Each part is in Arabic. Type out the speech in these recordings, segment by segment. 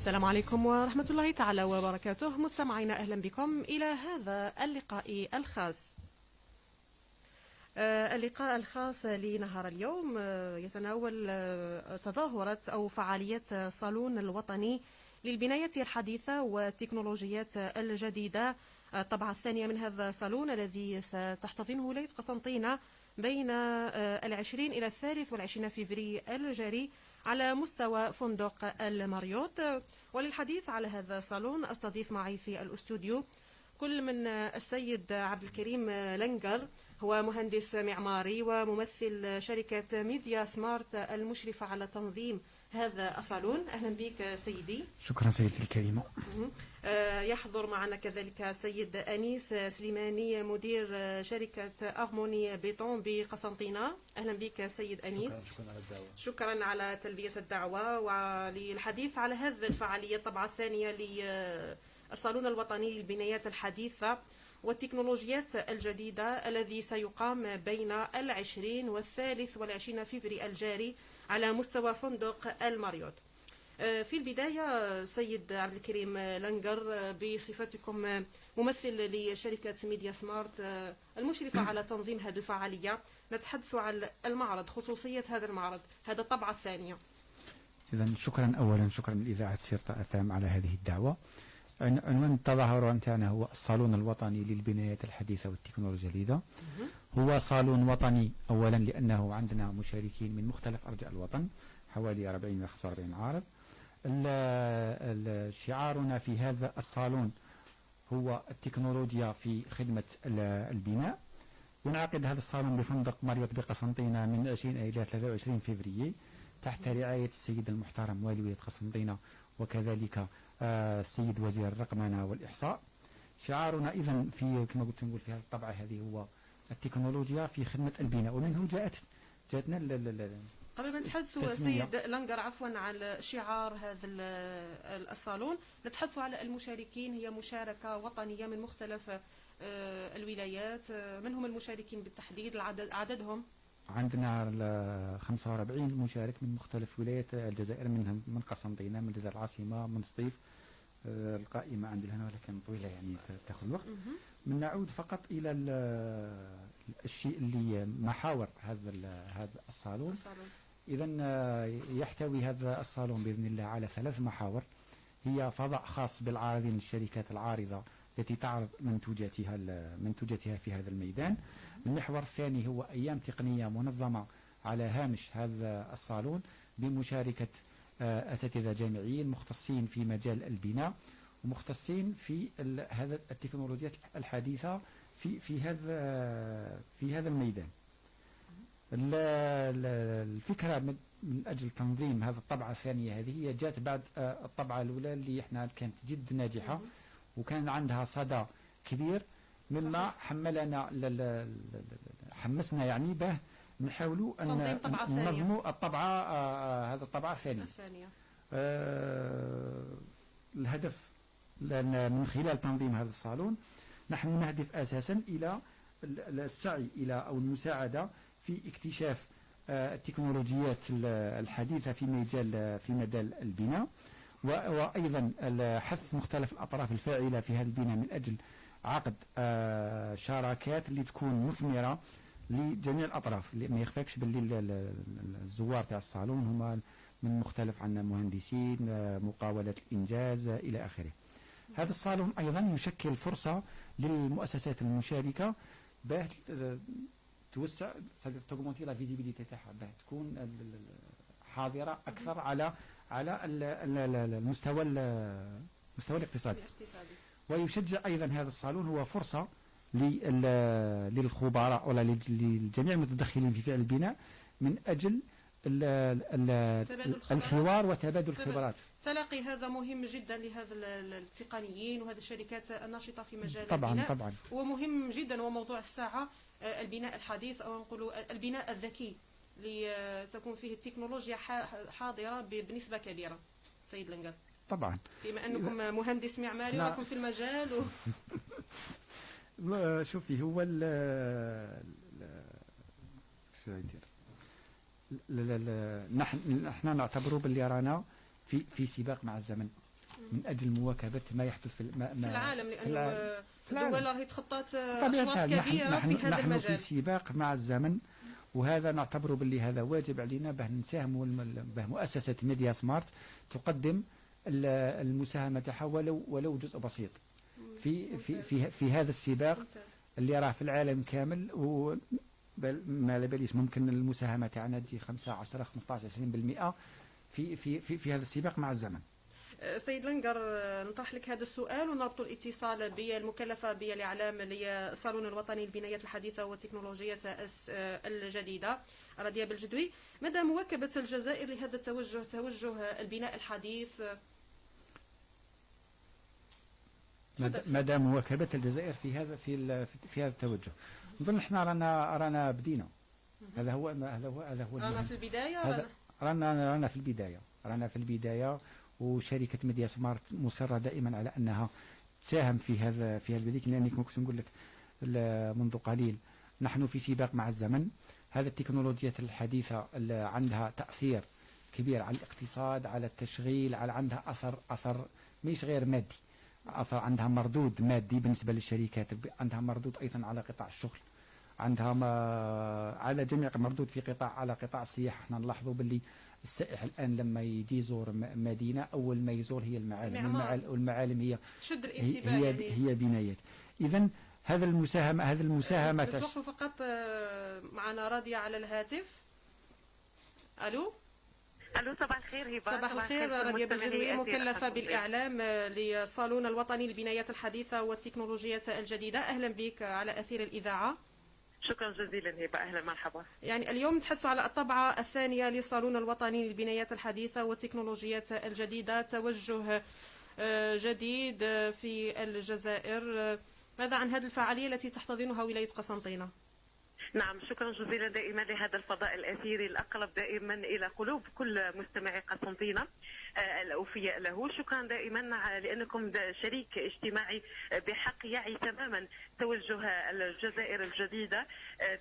السلام عليكم ورحمة الله تعالى وبركاته. مستمعينا أهلا بكم إلى هذا اللقاء الخاص. اللقاء الخاص لنهار اليوم يتناول تظاهرة أو فعالية الصالون الوطني للبناية الحديثة والتكنولوجيات الجديدة، الطبعة الثانية من هذا الصالون الذي ستحتضنه ولاية قسنطينة بين 20 إلى 23 فبراير الجاري على مستوى فندق الماريوت. وللحديث على هذا الصالون أستضيف معي في الاستوديو كل من السيد عبد الكريم لنجر، هو مهندس معماري وممثل شركة ميديا سمارت المشرفة على تنظيم هذا الصالون. أهلا بك سيدي. شكرا سيدتي الكريمة. يحضر معنا كذلك السيد أنيس سليماني مدير شركة أغموني بيتون بقسنطينة. أهلا بك سيد أنيس. شكرا على الدعوة. شكرا على تلبية الدعوة وللحديث على هذه الفعالية الطبعة الثانية للصالون الوطني للبنايات الحديثة والتكنولوجيات الجديدة الذي سيقام بين 20 و23 فبراير الجاري على مستوى فندق الماريوت. في البداية سيد عبد الكريم لنجر، بصفتكم ممثل لشركة ميديا سمارت المشرفة على تنظيم هذه الفعالية، نتحدث عن المعرض، خصوصية هذا المعرض، هذا الطبعة الثانية. إذن شكرا لإذاعة سيرتا FM على هذه الدعوة. عنوان التظاهرة نتاعنا هو الصالون الوطني للبنايات الحديثة والتكنولوجيا الجديدة. هو صالون وطني أولا لأنه عندنا مشاركين من مختلف أرجاء الوطن، حوالي 40 إلى 45 عارض. شعارنا في هذا الصالون هو التكنولوجيا في خدمة البناء. ينعقد هذا الصالون بفندق ماريوت بقسنطينة من 20 إلى 23 فبراير تحت رعاية السيد المحترم والي ولاية قسنطينة وكذلك السيد وزير الرقمنة والإحصاء. شعارنا إذن في كما قلت نقول في هذه الطبعة هذه هو التكنولوجيا في خدمة البناء، ومنه جاءتنا قبل ما نتحدثوا سيد لنجر عفوا على شعار هذا الصالون، نتحدث على المشاركين. هي مشاركة وطنية من مختلف الولايات. من هم المشاركين بالتحديد؟ عددهم؟ عندنا 45 مشارك من مختلف ولايات الجزائر، منهم من قسنطينة، من الجزائر العاصمة، من سطيف. القائمة عندي هنا ولكن طويلة يعني تأخذ وقت. من نعود فقط إلى الشيء اللي محاور هذا الصالون. إذن يحتوي هذا الصالون بإذن الله على 3 محاور. هي فضاء خاص بالعارضين، الشركات العارضة التي تعرض منتوجاتها في هذا الميدان. المحور الثاني هو أيام تقنية منظمة على هامش هذا الصالون بمشاركة أساتذة جامعيين مختصين في مجال البناء ومختصين في هذا التكنولوجيات الحديثة في هذا الميدان. الفكرة من أجل تنظيم هذا الطبعة الثانية هذه هي جات بعد الطبعة الأولى اللي احنا كانت جد ناجحة وكان عندها صدى كبير، مما حمسنا يعني به نحاولوا أن ننظموا الطبعة هذا الطبعة الثانية. الهدف من خلال تنظيم هذا الصالون نحن نهدف أساسا إلى السعي إلى أو المساعدة في اكتشاف التكنولوجيات الحديثة في مجال البناء، وأيضا حث مختلف الأطراف الفاعلة في هذا البناء من أجل عقد شراكات اللي تكون مثمرة لجميع الأطراف. اللي ما يخفاكش باللي الزوار تاع الصالون هما من مختلف، عنا مهندسين، مقاولات الإنجاز إلى آخره. هذا الصالون أيضا يشكل فرصة للمؤسسات المشاركة باه توسع تغمونتي لا فيزيبيليتي تاعها، باه تكون حاضرة أكثر على المستوى الاقتصادي. ويشجع أيضا هذا الصالون هو فرصة للخبراء ولا للجميع المتدخلين في فعل البناء من أجل الحوار وتبادل الخبرات. تلاقي هذا مهم جدا لهذا التقنيين وهذه الشركات الناشطة في مجال البناء. طبعا ومهم جدا، وموضوع الساعة البناء الحديث أو نقول البناء الذكي لتكون فيه التكنولوجيا حاضرة بنسبة كبيرة. سيد لنجر طبعا بما أنكم مهندس معماري ولكم في المجال شوفي هو شو يدير نحن نعتبره باللي رانا في سباق مع الزمن. من أجل مواكبة ما يحدث في العالم، لأنه الدول راهي تخطات أشواط كبيرة كبيرة في هذا المجال. نحن في سباق مع الزمن، وهذا نعتبره باللي هذا واجب علينا باه نساهموا، باه مؤسسة ميديا سمارت تقدم المساهمة تاعها ولو جزء بسيط في هذا السباق اللي راه في العالم كامل. ما لا باليش ممكن المساهمة تاعنا تجي 5 10 15 20% في هذا السباق مع الزمن. سيد لنقر، نطرح لك هذا السؤال ونربط الاتصال بالمكلفة بالإعلام للصالون الوطني للبنايات الحديثة والتكنولوجيات الجديدة رادية بالجدوي. مدى مواكبة الجزائر لهذا التوجه، توجه البناء الحديث؟ مدى مواكبة الجزائر في هذا التوجه، نظن احنا رانا بدينا. هذا هو رانا في البداية. رانا في البداية، وشركة ميديا سمارت مصرة دائما على أنها تساهم في هذا البديك، لأني كما كنت نقول لك منذ قليل نحن في سباق مع الزمن. هذه التكنولوجيات الحديثة عندها تأثير كبير على الاقتصاد، على التشغيل، على عندها أثر مش غير مادي، أثر عندها مردود مادي بالنسبة للشركات، عندها مردود أيضا على قطاع الشغل، عندها على جميع مردود في على قطاع السياحة. احنا نلاحظوا باللي السائح الآن لما يجي يزور مدينة أول ما يزور هي المعالم، والمعالم هي تشد الانتباه، هي بنايات. إذن هذا المساهمة توقفوا فقط. معنا راضية على الهاتف. ألو، صباح الخير هبة. صباح الخير. راضية بالجدوي، مكلفة بالإعلام للصالون الوطني للبنايات الحديثة والتكنولوجيات الجديدة. أهلا بك على أثير الإذاعة. شكرا جزيلا هبة، أهلا مرحبا. يعني اليوم نتحدث على الطبعة الثانية للصالون الوطني للبنايات الحديثة والتكنولوجيات الجديدة، توجه جديد في الجزائر. ماذا عن هذه الفعالية التي تحتضنها ولاية قسنطينة؟ نعم، شكرا جزيلا دائما لهذا الفضاء الأثيري الأقرب دائما إلى قلوب كل مستمعي قسنطينة الأوفياء له. شكرا دائما لأنكم شريك اجتماعي بحق يعي تماما توجه الجزائر الجديدة،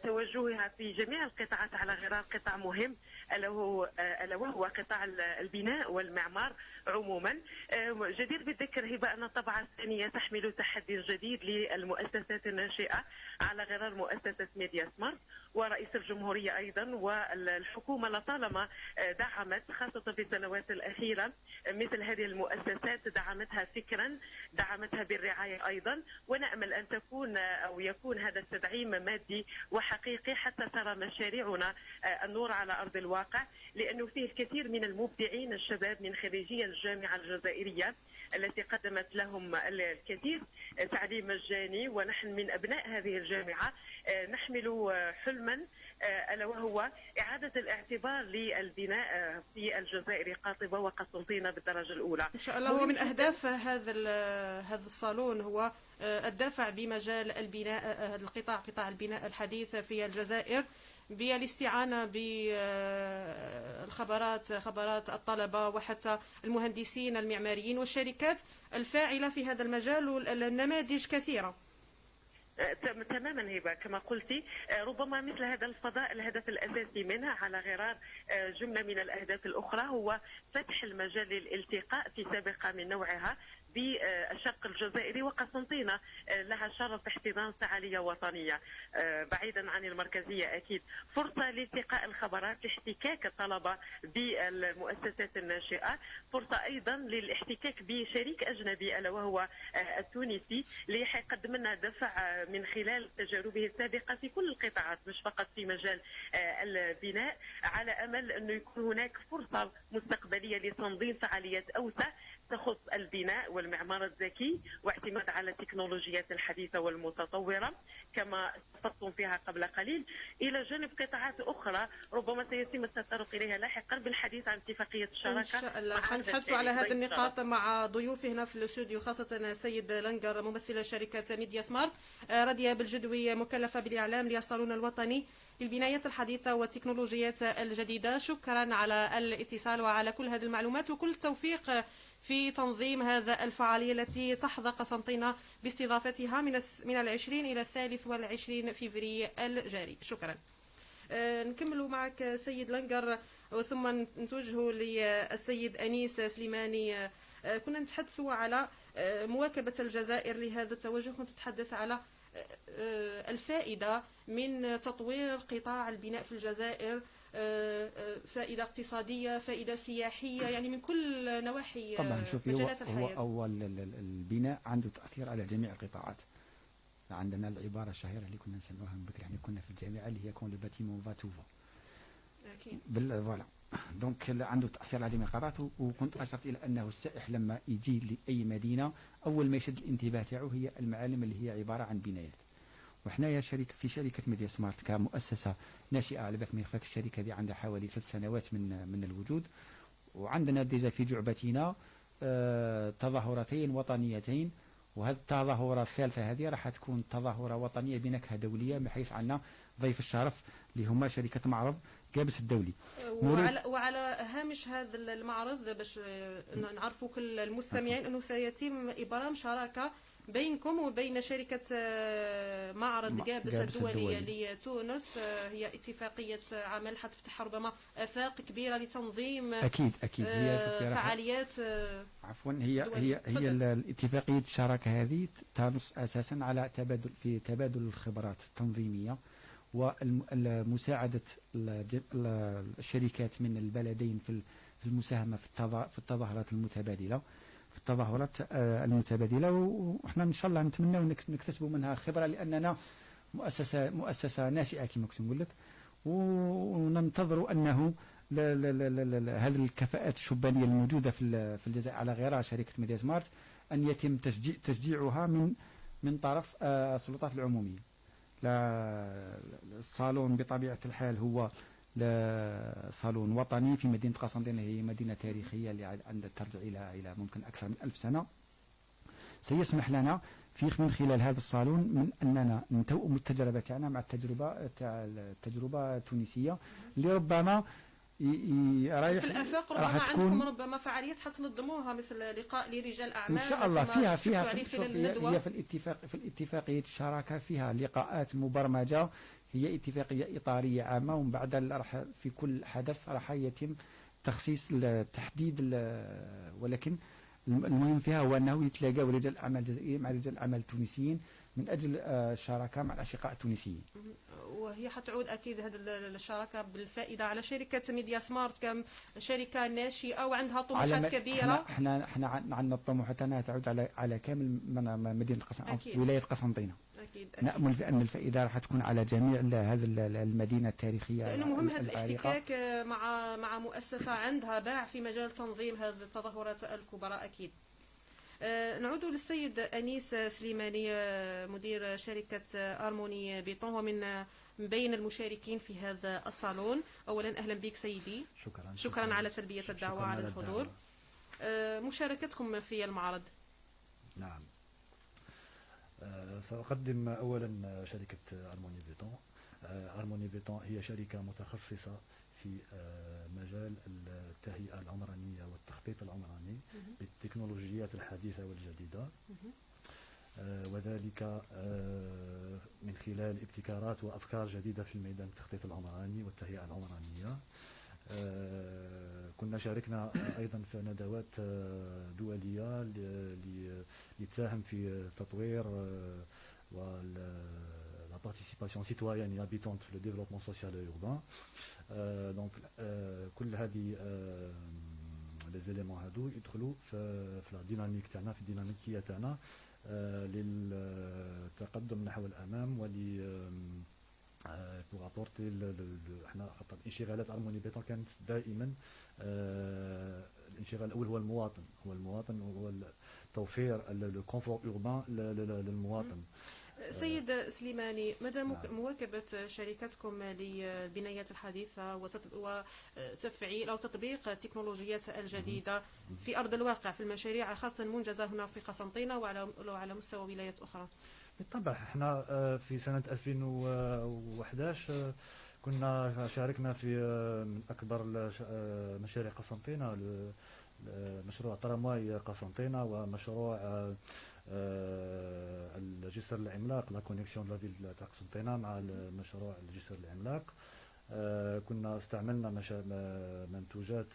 توجهها في جميع القطاعات على غرار قطاع مهم ألا وهو قطاع البناء والمعمار عموما. جدير بالذكر هبة أن الطبعة الثانية تحمل تحدي جديد للمؤسسات الناشئة على غرار مؤسسة ميديا سمارت، ورئيس الجمهورية أيضا والحكومة لطالما دعمت خاصة في السنوات الأخيرة مثل هذه المؤسسات، دعمتها فكرا، دعمتها بالرعاية أيضا، ونأمل أن تكون أو يكون هذا التدعيم مادي وحقيقي حتى ترى مشاريعنا النور على أرض الواقع، لأنه فيه الكثير من المبدعين الشباب من خريجي الجامعة الجزائرية التي قدمت لهم الكثير تعليم مجاني، ونحن من أبناء هذه الجامعة نحمل حلما ألا وهو إعادة الاعتبار للبناء في الجزائر قاطبة وقسنطينة بالدرجة الأولى. إن شاء الله. هو من أهداف هذا الصالون هو الدفع بمجال البناء، قطاع البناء الحديث في الجزائر، بالاستعانة بالخبرات، خبرات الطلبة وحتى المهندسين المعماريين والشركات الفاعلة في هذا المجال، والنماذج كثيرة. تماما هبة، كما قلتي ربما مثل هذا الفضاء الهدف الأساسي منها على غرار جملة من الأهداف الأخرى هو فتح المجال للالتقاء في سابقة من نوعها بالشرق الجزائري، وقسنطينة لها شرف احتضان فعالية وطنية بعيدا عن المركزية أكيد، فرصة لالتقاء الخبرات، لاحتكاك الطلبة بالمؤسسات الناشئة، فرصة أيضا للاحتكاك بشريك أجنبي ألا وهو التونسي اللي حيقدم لنا دفع من خلال تجاربه السابقة في كل القطاعات مش فقط في مجال البناء، على أمل أنه يكون هناك فرصة مستقبلية لتنظيم فعاليات أوسع تخص البناء والمعمار الذكي واعتماد على التكنولوجيات الحديثة والمتطورة كما استفدتم فيها قبل قليل، إلى جانب قطاعات أخرى ربما سيتم التطرق إليها لاحقا بالحديث عن اتفاقية الشراكة. إن شاء الله حنتحدث على هذه النقاط مع ضيوفي هنا في الاستوديو، خاصة سيد لنقر ممثل شركة ميديا سمارت، رادية بالجدوي مكلفة بالإعلام للصالون الوطني للبنايات الحديثة والتكنولوجيات الجديدة. شكرا على الاتصال وعلى كل هذه المعلومات، وكل التوفيق في تنظيم هذا الفعالية التي تحظى قسنطينة باستضافتها من 20 إلى 23 فبراير الجاري. شكرا. نكمل معك سيد لنقر، ثم نتوجه للسيد أنيس سليماني كنا نتحدث على مواكبة الجزائر لهذا التوجه. كنت تتحدث على الفائدة من تطوير قطاع البناء في الجزائر، فائدة اقتصادية، فائدة سياحية، يعني من كل نواحي طبعا شوفي، مجالات هو الحياة. أول البناء عنده تأثير على جميع القطاعات. عندنا العبارة الشهيرة اللي كنا نسموها من بكري، يعني كنا في الجامعة، اللي هي كون لو باتيمون فا توفا. أكيد. فوالا دونك عنده تأثير على جميع القطاعات. وكنت أشرت إلى أنه السائح لما يجي لأي مدينة أول ما يشد الانتباه تاعو هي المعالم اللي هي عبارة عن بنايات. وحنايا في شركة ميديا سمارت كمؤسسة ناشئة، على بالك ما يخفاك الشركة دي عندها حوالي 3 سنوات من الوجود، وعندنا ديجا في جعبتنا تظاهرتين وطنيتين. وهذه التظاهرة الثالثة هذه راح تكون تظاهرة وطنية بنكهة دولية، بحيث عندنا ضيف الشرف اللي هما شركة معرض كابس الدولي. وعلى هامش هذا المعرض باش نعرفوا كل المستمعين انه سيتم ابرام شراكه بينكم وبين شركه معرض جابس الدوليه لتونس. هي اتفاقيه عمل حتفتح ربما افاق كبيره لتنظيم اكيد هي فعاليات. عفوا، هي الاتفاقيه الشراكه هذه تنص اساسا على تبادل الخبرات التنظيميه ومساعدة الشركات من البلدين في المساهمة في التظاهرات المتبادلة وإحنا إن شاء الله نتمنى نكتسبوا منها خبرة، لأننا مؤسسة ناشئة كما كنت نقول لك، وننتظر أنه هذه الكفاءات الشبانية الموجودة في الجزائر على غرار شركة ميديا سمارت أن يتم تشجيعها من طرف السلطات العمومية. الصالون بطبيعة الحال هو صالون وطني في مدينة قسنطينة، هي مدينة تاريخية اللي عندها ترجع إلى ممكن أكثر من 1000 سنة. سيسمح لنا من خلال هذا الصالون من أننا نتوأم التجربة تاعنا مع التجربة التونسية اللي ربما في الافاق. ربما عندكم ربما فعاليات حتنظموها مثل لقاء لرجال اعمال ان شاء الله. فيها هي في الاتفاقيه الشراكه فيها لقاءات مبرمجه، هي اتفاقيه اطاريه عامه، ومن بعد راح في كل حدث راح يتم تخصيص التحديد، ولكن المهم فيها هو انه يتلاقاو رجال الاعمال الجزائريين مع رجال الاعمال التونسيين من اجل الشراكه مع الاشقاء التونسيين. وهي حتعود اكيد هذه الشراكه بالفائده على شركه ميديا سمارت كشركه ناشئه وعندها طموحات كبيره. احنا عندنا الطموحات تعود على كامل مدينه ولايه قسنطينه. أكيد. نأمل في أن الفائدة راح تكون على جميع هذه المدينة التاريخية. لأنه مهم هذا الاحتكاك مع مؤسسة عندها باع في مجال تنظيم هذه التظاهرات الكبرى. أكيد. نعود للسيد أنيس سليماني، مدير شركة أرموني بيطون، ومن بين المشاركين في هذا الصالون. أولا أهلا بك سيدي. شكرا على تلبية الدعوة، على الحضور. مشاركتكم في المعرض. نعم، سأقدم أولا شركة أرموني بيطون. أرموني بيطون هي شركة متخصصة في مجال التهيئة العمرانية والتخطيط العمراني بالتكنولوجيات الحديثة والجديدة، وذلك من خلال ابتكارات وأفكار جديدة في ميدان التخطيط العمراني والتهيئة العمرانية. كنا شاركنا أيضا في ندوات دولية لتساهم في تطوير la participation citoyenne et habitante في le développement social et urbain. Donc كل هذه les éléments هادو يدخلوا في la dynamique تاعنا، في الديناميكية تاعنا للتقدم نحو الأمام pour apporter احنا خاطر انشغالات أرموني بيطون كانت دائما الانشغال الأول هو المواطن وهو توفير الكونفور أوربان للمواطن. سيد سليماني، مدى مواكبة شركتكم للبنايات الحديثة وتفعيل أو تطبيق التكنولوجيات الجديدة في أرض الواقع في المشاريع خاصة منجزة هنا في قسنطينة وعلى مستوى ولايات أخرى؟ بالطبع احنا في سنة 2011 كنا شاركنا في من أكبر مشاريع قسنطينة، مشروع ترامواي قسنطينة ومشروع الجسر العملاق، لا كونيكسيون لا فيل تاع قسنطينة مع مشروع الجسر العملاق. كنا استعملنا منتوجات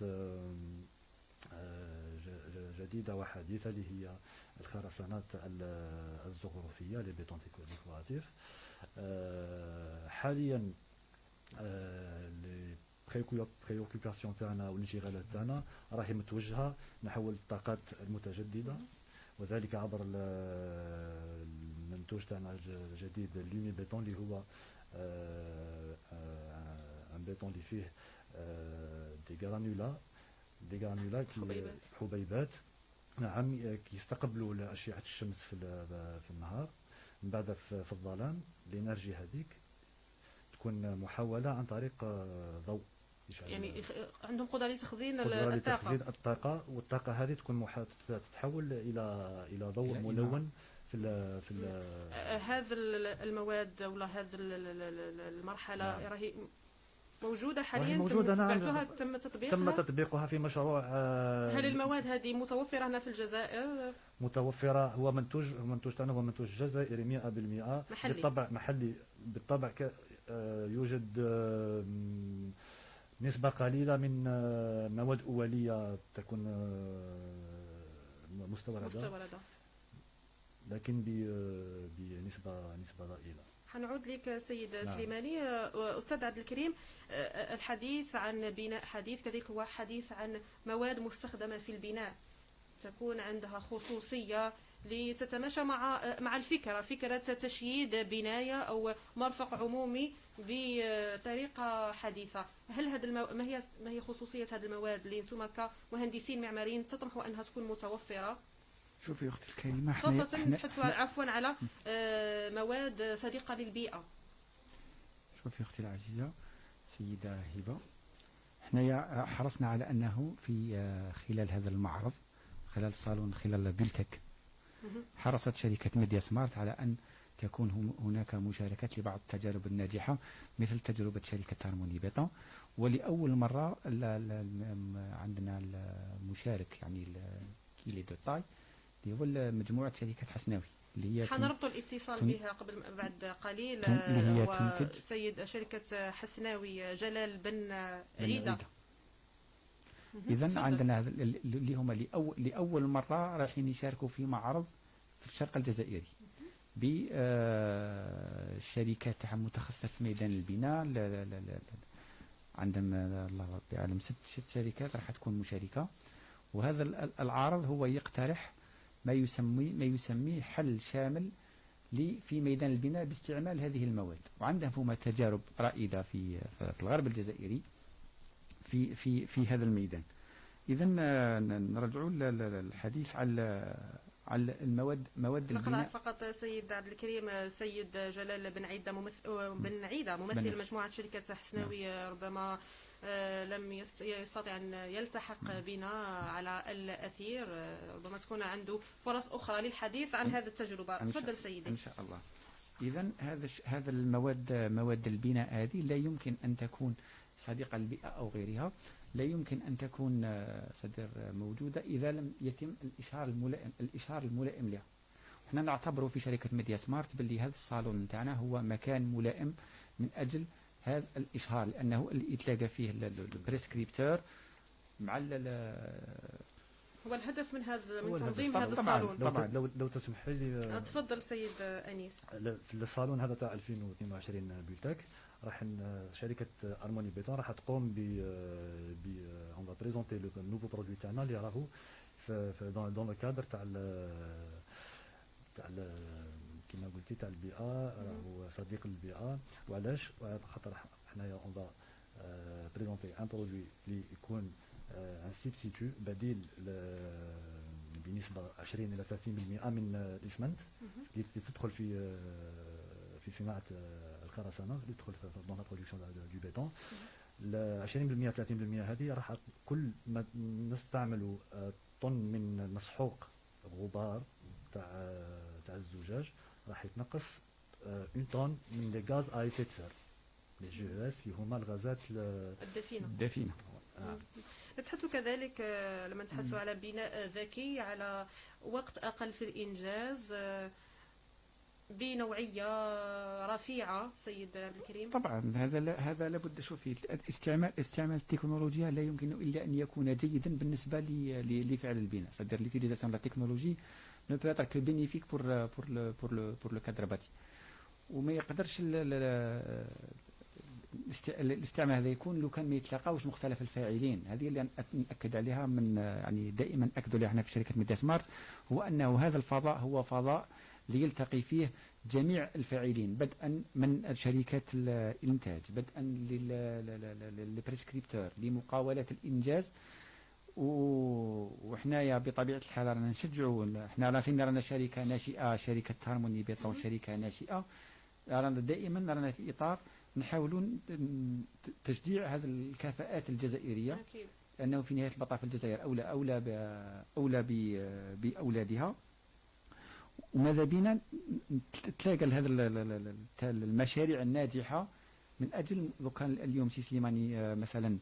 جديدة وحديثة اللي هي الخرسانات الزخرفية لي بيتون ديكوراتيف. حاليا لي بريوكيباسيون تاعنا والانشغالات تاعنا راهي متوجهة نحو الطاقات المتجددة، وذلك عبر المنتوج تاعنا الجديد لوني بيتون اللي هو ان بيتون اللي فيه دي غرانولا حبيبات نعم كيستقبلوا أشعة الشمس في النهار، من بعد في الظلام الانرجي هذيك تكون محولة عن طريق ضوء، يعني عندهم قدرة لتخزين الطاقة، والطاقة هذه تكون تتحول إلى ضوء ملون في هذا المواد ولا هذه المرحلة نعم. راهي موجودة حاليا؟ موجودة تم تطبيقها في مشروع. هل المواد هذه متوفرة هنا في الجزائر؟ متوفرة. هو منتوج تاعنا هو منتوج جزائري 100% محلي. بالطبع محلي بالطبع. يوجد نسبة قليلة من مواد أولية تكون مستوردة، لكن بنسبة ضئيلة. حنعود لك سيد نعم. سليماني. أستاذ عبد الكريم، الحديث عن بناء حديث كذلك هو حديث عن مواد مستخدمة في البناء تكون عندها خصوصية لتتماشى مع فكرة تشييد بناية أو مرفق عمومي بطريقة حديثة. هل ما هي خصوصية هذه المواد اللي أنتم كمهندسين معماريين تطمحوا أنها تكون متوفرة؟ شوفي أختي الكريمة، خاصة نتحدثوا عفوا على مواد صديقة للبيئة. شوفي أختي العزيزة سيدة هبة، احنا حرصنا على أنه في خلال هذا المعرض، خلال الصالون، خلال بيلتك، حرصت شركة ميديا سمارت على أن تكون هناك مشاركات لبعض التجارب الناجحة مثل تجربة شركة هارموني بيتون. ولأول مرة عندنا المشارك يعني كيلي دو تاي اللي هو مجموعة شركة حسناوي اللي هي حنربط الاتصال بها بعد قليل. هو سيد شركة حسناوي جلال بن عيدة. إذن عندنا اللي هم لأول مرة رايحين يشاركوا في معرض في الشرق الجزائري بشركات متخصصة في ميدان البناء. عندهم الله ربي أعلم 6 شركات راح تكون مشاركة. وهذا العرض هو يقترح ما يسميه حل شامل في ميدان البناء باستعمال هذه المواد. وعندهم هما تجارب رائدة في الغرب الجزائري في هذا الميدان. إذا نرجع للحديث على مواد البناء. فقط سيد عبد الكريم، سيد جلال بن عيدة ممثل مجموعة شركة حسناوي ربما لم يستطع أن يلتحق بنا على الأثير، ربما تكون عنده فرص أخرى للحديث عن هذه التجربة. تفضل سيدي. إن شاء الله. إذا هذا مواد البناء هذه لا يمكن أن تكون صديقة للبيئة أو غيرها، لا يمكن أن تكون صدر موجودة إذا لم يتم الإشهار الملائم لها. احنا نعتبره في شركة ميديا سمارت باللي هذا الصالون نتاعنا هو مكان ملائم من أجل هذا الإشهار، لأنه اللي يتلاقى فيه البريسكريبتور مع هو الهدف من تنظيم هذا الصالون. طبعا لو تسمح لي. تفضل سيد أنيس. في الصالون هذا تاع 2022 بيلتك راح شركة هارموني بيتون راح تقوم on va présenter le nouveau produit تاعنا اللي راهو dans le cadre تاع كما قلتي تاع البيئة، راهو صديق للبيئة. وعلاش؟ خاطر حنايا on va présenter un produit اللي يكون ان سبستيتيو بديل بنسبة 20 إلى 30% من الإسمنت اللي تدخل في صناعة الخرسانة، اللي تدخل dans la production du béton. 20% 30% هذه راح كل ما نستعملوا طن من مسحوق غبار تاع الزجاج راح يتنقص 1 طن من لي غاز ا ايفي سير، لي جي اس اللي هما الغازات الدفينة. نتحدث كذلك لما نتحدث على بناء ذكي على وقت أقل في الإنجاز، بنوعية رفيعة سيد عبد الكريم. طبعا هذا لابد. شوفي، استعمال التكنولوجيا لا يمكن الا ان يكون جيدا بالنسبه لفعل البناء. c'est-à-dire l'utilisation de la technologie ne peut être que bénéfique pour le cadre bâti. وما يقدرش الاستعمال هذا يكون لو كان ما يتلاقاوش مختلف الفاعلين. هذه اللي نأكد عليها من يعني دائما نأكد عليها احنا في شركة ميديا سمارت، هو أنه هذا الفضاء هو فضاء ليلتقي فيه جميع الفاعلين، بدءا من شركات الإنتاج، بدءا للبريسكريبتور، لمقاولات الإنجاز. وحنايا بطبيعة الحال رانا نشجعوا. احنا رانا شركة ناشئة، شركة هارموني بيطون شركة ناشئة، رانا دائما في إطار نحاولون تشجيع هذه الكفاءات الجزائرية، أكيد. لأنه في نهاية المطاف الجزائر أولى بأولادها. وماذا بينا تلاقى هذه المشاريع الناجحة من أجل كان اليوم سي سليماني مثلا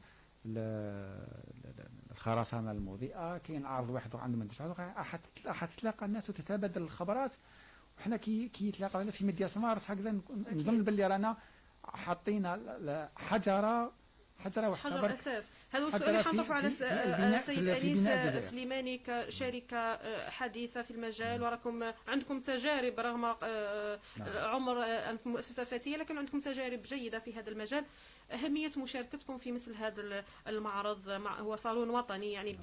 الخرسانة المضيئة، كاين عرض واحد عنده منتج حتتلاقى الناس وتتبادل الخبرات. وحنا كي يتلاقى في ميديا سمارت هكذا نظن باللي رانا حطينا حجر اساس. هذا السؤال اللي حنطرحه على السيد انيس سليماني كشركه حديثه في المجال، وراكم عندكم تجارب رغم عمر انكم مؤسسه فاتيه، لكن عندكم تجارب جيده في هذا المجال. اهميه مشاركتكم في مثل هذا المعرض، هو صالون وطني يعني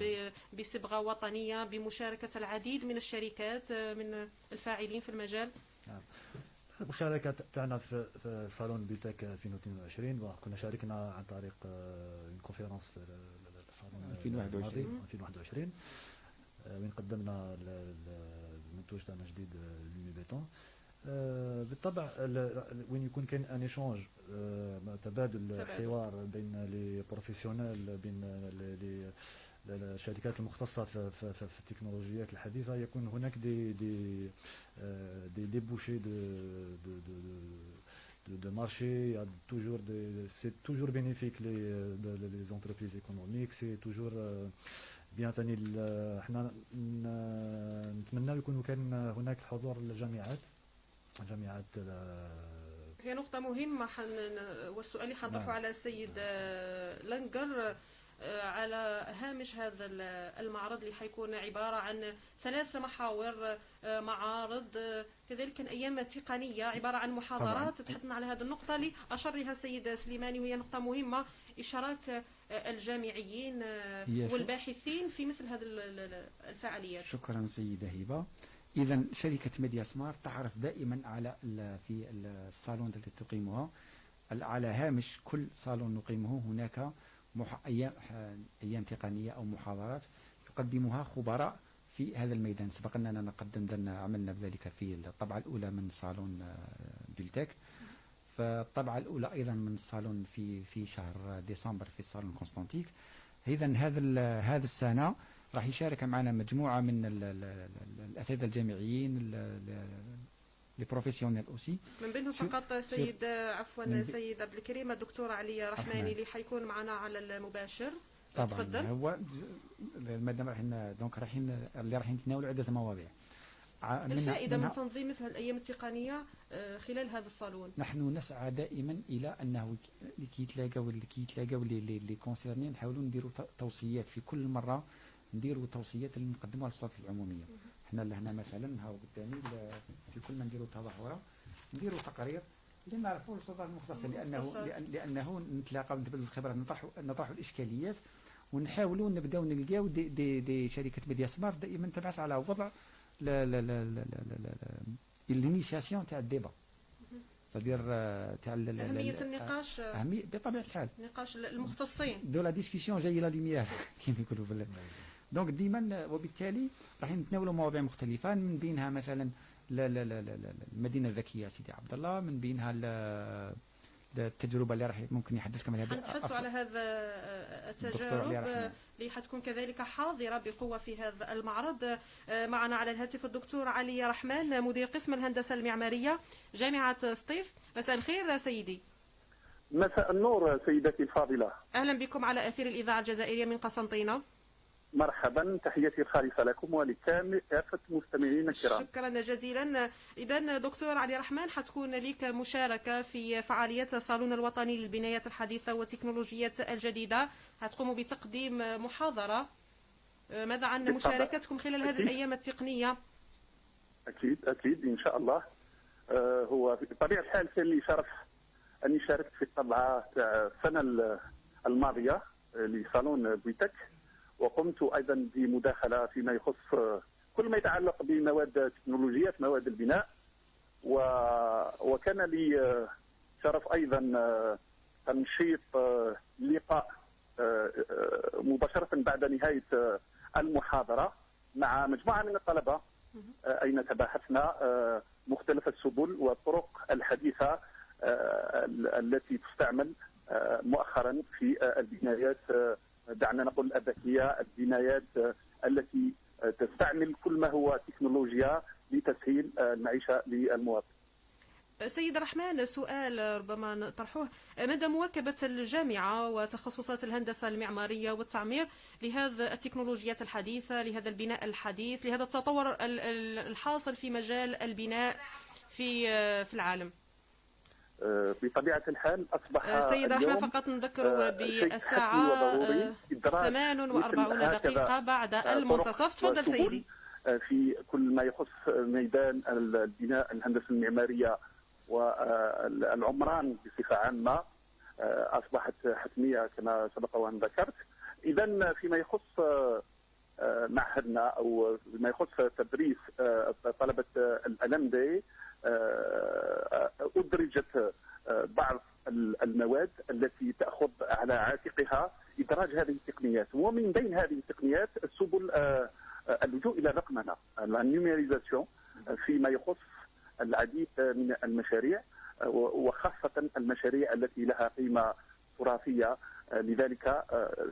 بصبغه وطنيه، بمشاركه العديد من الشركات من الفاعلين في المجال. المشاركة تاعنا في صالون بيتك 2022، وكنا شاركنا عن طريق الكونفيرنس في الصالون 2021 وين قدمنا المنتوج تاعنا جديد لومي بيتون. بالطبع وين يكون كاين ان ايشونج، تبادل حوار بين لي بروفيسيونيل، بين الشركات المختصة في التكنولوجيات الحديثة، يكون هناك دي بوشي de marché. Il y a toujours c'est toujours bénéfique les entreprises économiques. C'est toujours bien تاني. احنا نتمنى يكون كان هناك حضور الجامعات. هي نقطة مهمة والسؤال اللي حنطرحه على السيد لنقر على هامش هذا المعرض اللي حيكون عبارة عن 3 محاور، معارض، كذلك أيام تقنية عبارة عن محاضرات. تحدثنا على هذه النقطة اللي أشار لها السيد سليماني، وهي نقطة مهمة، إشراك الجامعيين والباحثين في مثل هذه الفعاليات. شكرا سيدة هبة. إذا شركة ميديا سمارت تحرص دائما على في الصالون التي تقيمها، على هامش كل صالون نقيمه هناك أيام تقنية أو محاضرات يقدمها خبراء في هذا الميدان. سبق أننا عملنا بذلك في الطبعة الأولى من صالون بيلتك، فالطبعة الأولى أيضا من الصالون في شهر ديسمبر في صالون كونستانتيك. إذا هذا السنة راح يشارك معنا مجموعة من الأساتذة الجامعيين لي بروفيسيونيل اوسي، من بينهم فقط سيد سيد عبد الكريم الدكتور علي رحماني اللي حيكون معنا على المباشر. طبعا تفضل. هو المادام رايحين نتناولوا عدة مواضيع. الفائدة من تنظيم مثل الأيام التقنية خلال هذا الصالون. نحن نسعى دائما إلى أنه كي يتلاقاو اللي كونسيرني نحاولوا نديروا توصيات في كل مرة، نديروا توصيات اللي نقدموها للسلطات العمومية. احنا لهنا مثلا هاو قدامي في كل ما نديروا تظاهرة نديروا تقرير اللي نعرفوا للسلطات المختصة، لأنه نتلاقاو نتبادلوا الخبرات، نطرحوا الإشكاليات، ونحاولوا نبداو نلقاو دي شركة ميديا سمارت دائما تبحث على وضع الانيسياسيون تاع الديبا، c'est-à-dire تاع أهمية النقاش، بطبيعة الحال نقاش المختصين، دو لا ديسكسيون جاي لا لوميير كيما يقولوا في دونك ديما. وبالتالي راح نتناولوا مواضيع مختلفة، من بينها مثلا المدينة الذكية سيدي عبد الله، من بينها التجربة اللي راح ممكن يحدثكم عليها. حنتحدثوا على هذا التجارب اللي حتكون كذلك حاضرة بقوة في هذا المعرض. معنا على الهاتف الدكتور علي رحمن، مدير قسم الهندسة المعمارية جامعة سطيف. مساء الخير سيدي. مساء النور سيدتي الفاضلة. أهلا بكم على أثير الإذاعة الجزائرية من قسنطينة. مرحبا، تحياتي الخالصة لكم ولكافة مستمعينا الكرام. شكرا جزيلا. إذا دكتور علي رحمن، حتكون لك مشاركة في فعاليات الصالون الوطني للبنايات الحديثة والتكنولوجيات الجديدة، هتقوموا بتقديم محاضرة. ماذا عن مشاركتكم خلال هذه الأيام التقنية؟ أكيد إن شاء الله. هو بطبيعة الحال كان لي شرف أني شاركت في الطبعة السنة الماضية لصالون بويتك، وقمت أيضا بمداخلة فيما يخص كل ما يتعلق بمواد تكنولوجيات مواد البناء، وكان لي شرف أيضا تنشيط لقاء مباشرة بعد نهاية المحاضرة مع مجموعة من الطلبة، أين تباحثنا مختلف السبل والطرق الحديثة التي تستعمل مؤخرا في البنايات، دعنا نقول الذكية، البنايات التي تستعمل كل ما هو تكنولوجيا لتسهيل المعيشة للمواطن. سيد الرحمن، سؤال ربما نطرحه: مدى مواكبة الجامعة وتخصصات الهندسة المعمارية والتعمير لهذا التكنولوجيات الحديثة، لهذا البناء الحديث، لهذا التطور الحاصل في مجال البناء في العالم؟ بطبيعة الحال أصبح سيد الرحمن، فقط نذكر بالساعة 48 دقيقة بعد المنتصف. تفضل سيدي. في كل ما يخص ميدان البناء الهندسة المعمارية والعمران بصفة عامة أصبحت حتمية كما سبق وأن ذكرت. إذا فيما يخص معهدنا أو فيما يخص تدريس طلبة الألمدي، أدرجت بعض المواد التي تأخذ على عاتقها إدراج هذه التقنيات، ومن بين هذه التقنيات السبل اللجوء إلى الرقمنة، النيوميريزاسيون، فيما يخص العديد من المشاريع وخاصة المشاريع التي لها قيمة تراثية. لذلك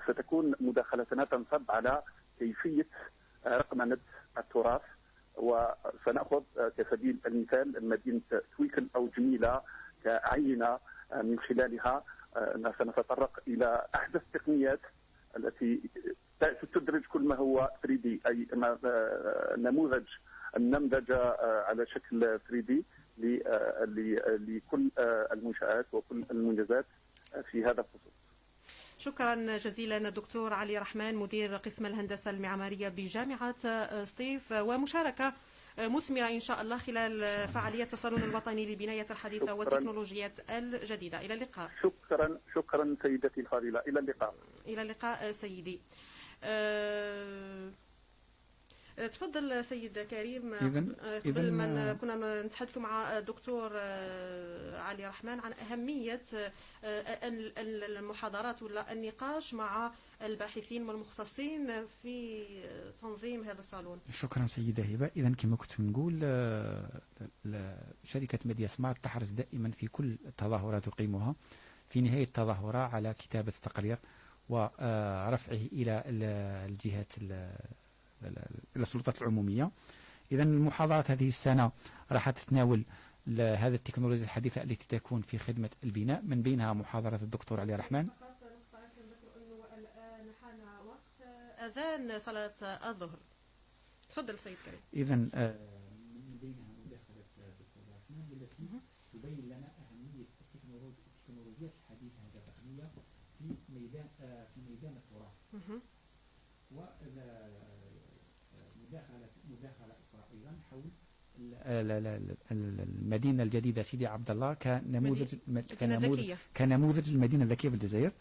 ستكون مداخلتنا تنصب على كيفية رقمنة التراث، وسنأخذ كسبيل المثال مدينة تويكل أو جميلة كعينة من خلالها سنتطرق إلى أحدث التقنيات التي تدرج كل ما هو 3D، أي نموذج النمذجة على شكل 3D لكل المنشآت وكل المنجزات في هذا الخصوص. شكرا جزيلا دكتور علي رحمن، مدير قسم الهندسة المعمارية بجامعة سطيف، ومشاركة مثمرة إن شاء الله خلال فعاليات الصالون الوطني للبناية الحديثة والتكنولوجيات الجديدة. إلى اللقاء. شكرا سيدتي الفاضلة. إلى اللقاء. إلى اللقاء سيدي. تفضل سيد كريم. قبل ما كنا نتحدث مع الدكتور علي رحمن عن أهمية المحاضرات ولا النقاش مع الباحثين والمختصين في تنظيم هذا الصالون. شكرا سيدة هبة. إذا كما كنت نقول، شركة ميديا سمارت تحرص دائما في كل التظاهرات تقيمها في نهاية التظاهرة على كتابة التقرير ورفعه إلى الجهات إلى السلطات العمومية. إذا المحاضرات هذه السنة راح تتناول هذه التكنولوجيا الحديثة التي تكون في خدمة البناء، من بينها محاضرة الدكتور علي رحمن. الآن حان وقت أذان صلاة الظهر. تفضل سيد كريم. إذا من بينها مداخلة الدكتور رحمن التي تبين لنا أهمية التكنولوجيات الحديثة التقنية في ميدان التراث. مداخلة أخرى أيضا حول المدينة الجديدة سيدي عبد الله كنموذج المدينة الذكية بالجزائر.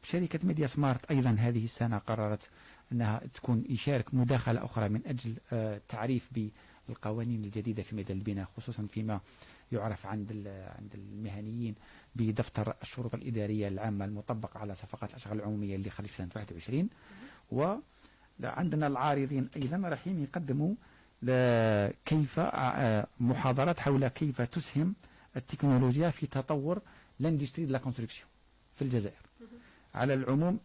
شركة ميديا سمارت أيضا هذه السنة قررت أنها يشارك مداخلة أخرى من أجل التعريف بالقوانين الجديدة في مجال البناء، خصوصا فيما يعرف عند المهنيين بدفتر الشروط الإدارية العامة المطبق على صفقات الأشغال العمومية اللي خرج سنة 21. وعندنا العارضين أيضا رايحين يقدموا كيف محاضرات حول كيف تسهم التكنولوجيا في تطور لاندستري لا كونستركسيون في الجزائر. على العموم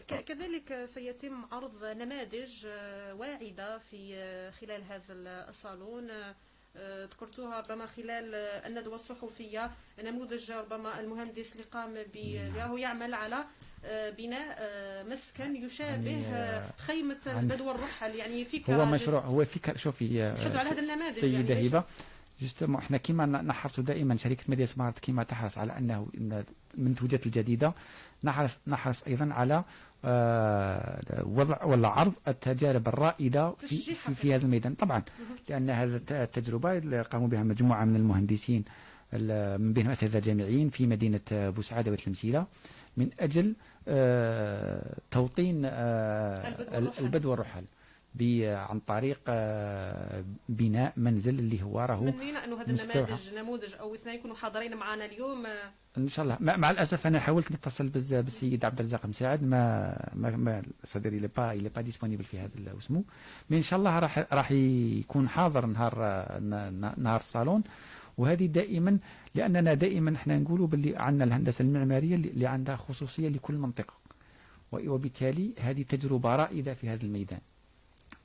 كذلك سيتم عرض نماذج واعدة في خلال هذا الصالون ذكرتوها ربما خلال الندوة الصحفية، نموذج ربما المهندس اللي قام به يعمل على بناء مسكن يشابه خيمة البدو الرحل، يعني فكرة هو مشروع، هو فكرة. شوفي تحدثوا على هذا النماذج سيدة يعني هبة، جوستومون احنا كما نحرص دائما شركة ميديا سمارت كما تحرص على انه المنتوجات الجديدة نحرص ايضا على وضع ولا عرض التجارب الرائدة في هذا الميدان طبعا، لان هذه التجربة اللي قاموا بها مجموعة من المهندسين من بينهم اساتذة جامعيين في مدينة بوسعادة والتمثيلة من اجل توطين البدو والرحل عن طريق بناء منزل اللي هو راهو تمنينا انه هذا نموذج او اثنين يكونوا حاضرين معنا اليوم ان شاء الله. مع الاسف انا حاولت نتصل بالسيد عبد الرزاق مساعد، ما صدري لي با ديسپونيبل في هذا اسمه، مي ان شاء الله راح يكون حاضر نهار الصالون. وهذه دائما، لاننا دائما احنا نقولوا باللي عندنا الهندسه المعماريه اللي عندها خصوصيه لكل منطقه، وبالتالي هذه تجربه رائده في هذا الميدان.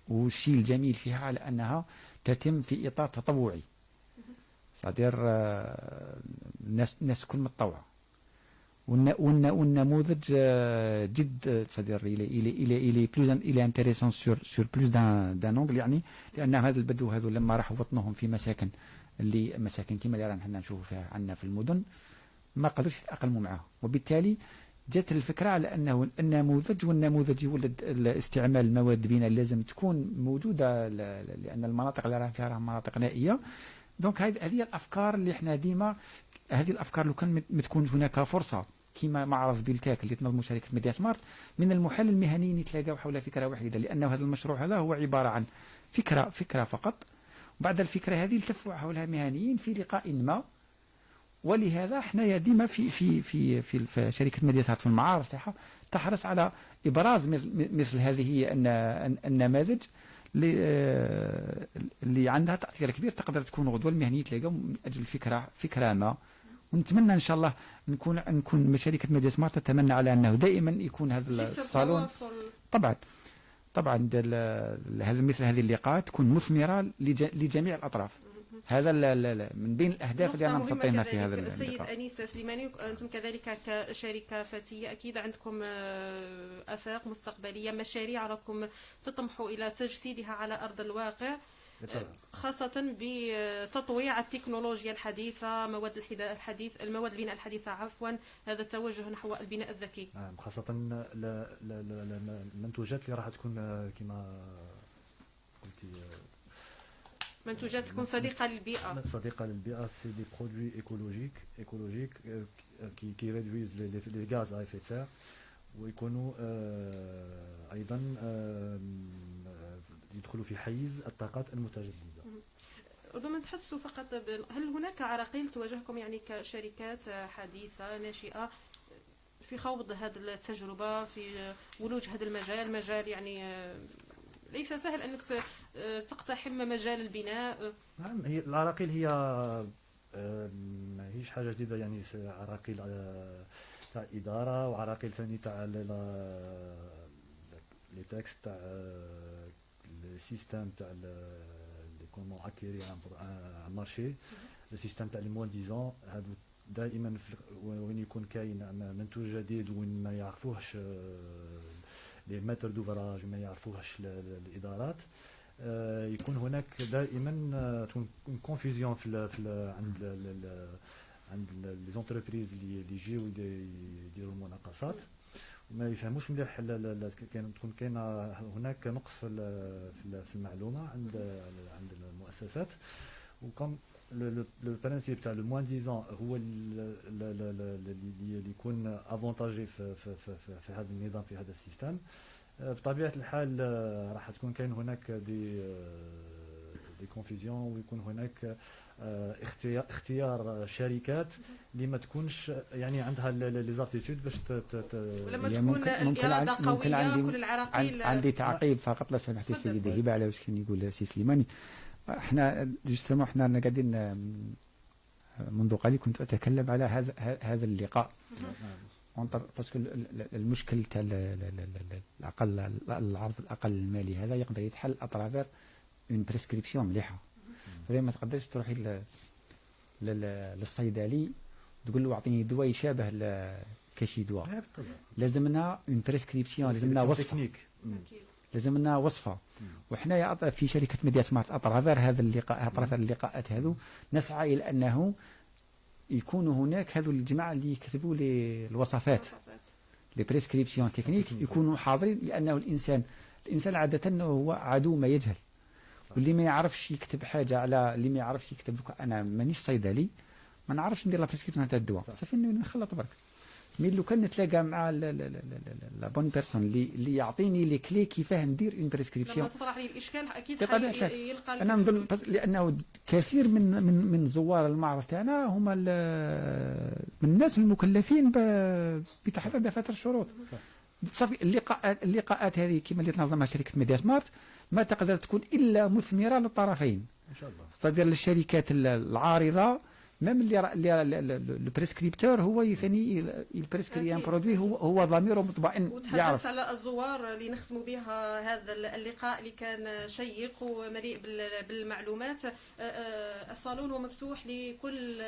والشيء الجميل فيها على أنها تتم في إطار تطوعي، صدير الناس كل متطوعة، والنموذج جد صدير إلي انتريسون سور بلوس دان اونغل، يعني لأن هذا البدو هذو لما راحوا وطنوهم في مساكن كما اللي رانا حنا نشوفوا فيها عندنا في المدن ما قدروش يتأقلموا معها، وبالتالي جات الفكرة على أنه والنموذج يولد استعمال المواد البناء لازم تكون موجودة، لأن المناطق اللي راها فيها مناطق نائية. دونك هذه الأفكار اللي احنا ديما، هذه الأفكار لو كان تكون هناك فرصة كما معرض بيلتاك اللي تنظمه شركة ميديا سمارت، من المحال المهنيين يتلاقوا حول فكرة واحدة، لأنه هذا المشروع هذا هو عبارة عن فكرة فقط، وبعد الفكرة هذه التفوا حولها مهنيين في لقاء ما. ولهذا احنا ديما في شركه ميديا سمارت في المعارض تاعها تحرص على ابراز مثل هذه النماذج اللي عندها تاثير كبير، تقدر تكون غدوه المهنيين تلاقوا من اجل فكره ما. ونتمنى ان شاء الله نكون شركه ميديا سمارت تتمنى على انه دائما يكون هذا الصالون طبعا مثل هذه اللقاءات تكون مثمره لجميع الاطراف. هذا من بين الأهداف اللي أنا مسطينها في هذا اللقاء. السيد أنيس سليماني، أنتم كذلك كشركة فتية أكيد عندكم آفاق مستقبلية، مشاريع راكم تطمحوا إلى تجسيدها على أرض الواقع، خاصة بتطويع التكنولوجيا الحديثة، المواد البناء الحديثة هذا التوجه نحو البناء الذكي، خاصة المنتوجات اللي راح تكون كما قلتي منتوجات تكون صديقة للبيئة. سي دي برودوي ايكولوجيك كي ريدويز لي غاز ا ايفي سير، ويكونوا ايضا يدخلوا في حيز الطاقات المتجددة. ربما نتحدثوا فقط هل هناك عراقيل تواجهكم يعني كشركات حديثة ناشئة في خوض هذه التجربة، في ولوج هذا المجال يعني ليس سهل أنك تقتحم مجال البناء. نعم، هي العراقيل هي ما هيش حاجة جديدة، يعني عراقيل تاع إدارة، وعراقيل ثاني تاع لي تكست تاع السيستم تاع لي كومون اكيري ان مارشي، السيستم تاع لي موان ديزون. هادو دائما وين يكون كاين منتوج جديد وين ما يعرفوهش لي ماتر دوفراج ما يعرفوهش الادارات، يكون هناك دائما تكون كونفيزيون عند لي زونتربريز اللي يجيو يديروا المناقصات، وما يفهموش مليح تكون كاين هناك نقص في المعلومه عند المؤسسات. وكم لو برانسيب تاع لو موان ديزون هو اللي يكون افونتاجي في هذا النظام، في هذا السيستم. بطبيعه الحال راح تكون كاين هناك دي كونفيزيون، ويكون هناك اختيار شركات اللي ما تكونش يعني عندها لي زابتيتود باش ولما تكون الاراده قويه كل العراقيل. عندي تعقيب فقط لا سمحتي السيده هبه على واش كان يقول سي سليماني. احنا جوستومون احنا قاعدين منذ قليل كنت اتكلم على هذا اللقاء، باسكو المشكل تاع العرض الاقل المالي هذا يقدر يتحل اترافير اون بريسكريبسيون مليحه. زي ما تقدرش تروحي للصيدلي تقول له اعطيني دواء يشابه كشي دواء. لازمنا اون بريسكريبسيون، لازمنا وصفه، لازمنا وصفه. وحنا في شركه ميديا سمارت اطراف هذا اللقاء، اطراف اللقاءات هذو نسعى الى انه يكونوا هناك هذو الجماعه اللي يكتبوا الوصفات، لي بريسكريبسيون تكنيك يكونوا حاضرين، لانه الانسان عاده هو عدو ما يجهل. واللي ما يعرفش يكتب حاجه على اللي ما يعرفش يكتب، انا مانيش صيدلي ما نعرفش ندير لا بريسكريبسيون تاع الدواء، صافي نخلط برك. مي لو كان نتلاقى مع لا بون بيرسون اللي يعطيني لي كلي كيفاه ندير اون بريسكريبسيون، لما تطرح لي الاشكال اكيد يلقى. انا نظن لانه كثير من زوار المعرض تاعنا هما من الناس المكلفين بتحرير دفاتر الشروط. صافي اللقاءات هذه كما اللي تنظمها شركه ميديا سمارت ما تقدر تكون الا مثمره للطرفين ان شاء الله، استدير للشركات العارضه، ميم اللي البريسكريبتور هو ثاني البريسكري ان برودوي هو ضميره مطمئن وتحدث على الزوار اللي نختموا بها هذا اللقاء اللي كان شيق ومليء بالمعلومات. الصالون هو مفتوح لكل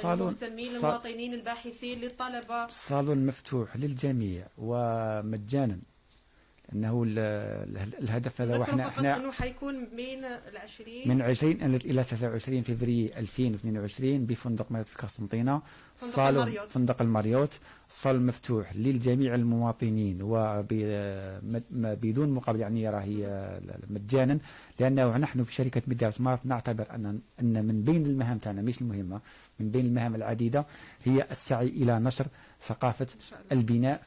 المهتمين، المواطنين، الباحثين، للطلبه. الصالون مفتوح للجميع ومجانا، انه الهدف هذا. واحنا انه حيكون من 20 الى 23 فبراير 2022 بفندق ماريوت في قسنطينه، صالون فندق الماريوت. الصالون مفتوح للجميع المواطنين وبدون مقابل، يعني راهي مجانا، لانه نحن في شركه ميديا سمارت نعتبر ان من بين المهام تاعنا، مش المهمه، من بين المهام العديده هي السعي الى نشر ثقافه البناء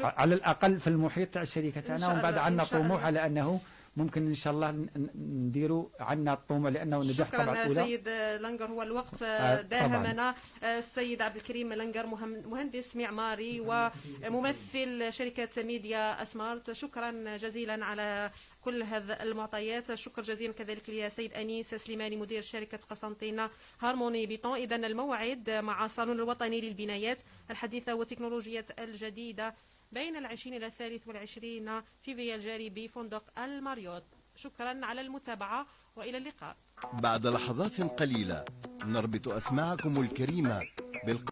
على الأقل في المحيط تاع الشركة تاعنا. ومن بعد عندنا طموح على أنه ممكن إن شاء الله نديروا عندنا الطموح، لأنه نجاح طبعا الأولى. شكرا سيد لنقر، هو الوقت داهمنا. السيد عبد الكريم لنقر، مهندس معماري وممثل شركة ميديا سمارت، شكرا جزيلا على كل هذه المعطيات. شكر جزيلا كذلك لسيد أنيس سليماني مدير شركة قسنطينة هارموني بيتون. إذا الموعد مع الصالون الوطني للبنايات الحديثة والتكنولوجيات الجديدة بين 20 إلى 23 فبراير الجاري بفندق الماريوت. شكرا على المتابعة وإلى اللقاء. بعد لحظات قليلة نربط أسماعكم الكريمة بالقادم.